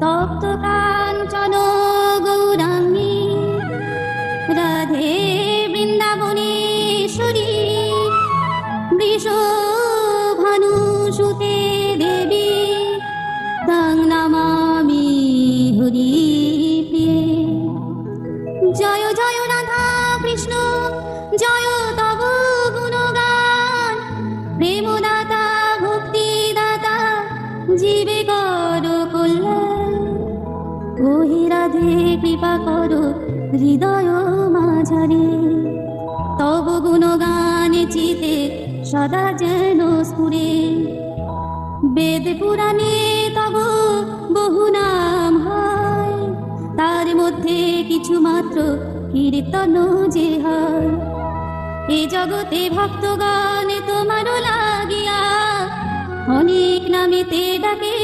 তপ্ত কাঞ্চন গৌরাঙ্গী রাধে বৃন্দাবনেশ্বরী বৃষভানুসুতে দেবী তাং নমামি হরিপ্রিয়ে। জয় জয় রাধা কৃষ্ণ জয় তব গুণগান, প্রেমদাতা ভক্তিদাতা জীবে কর কল্যাণ। ওহে রাধে কৃপা করো হৃদয় মাঝারে, তব গুণগানে চিতে সদা যেন স্ফুরে। বেদ পুরাণে তব বহু নাম হয়, তার মধ্যে কিছু মাত্র কীর্তন যে হয়। এ জগতে ভক্তগণ তোমার লাগিয়া অনেক নামেতে ডাকে।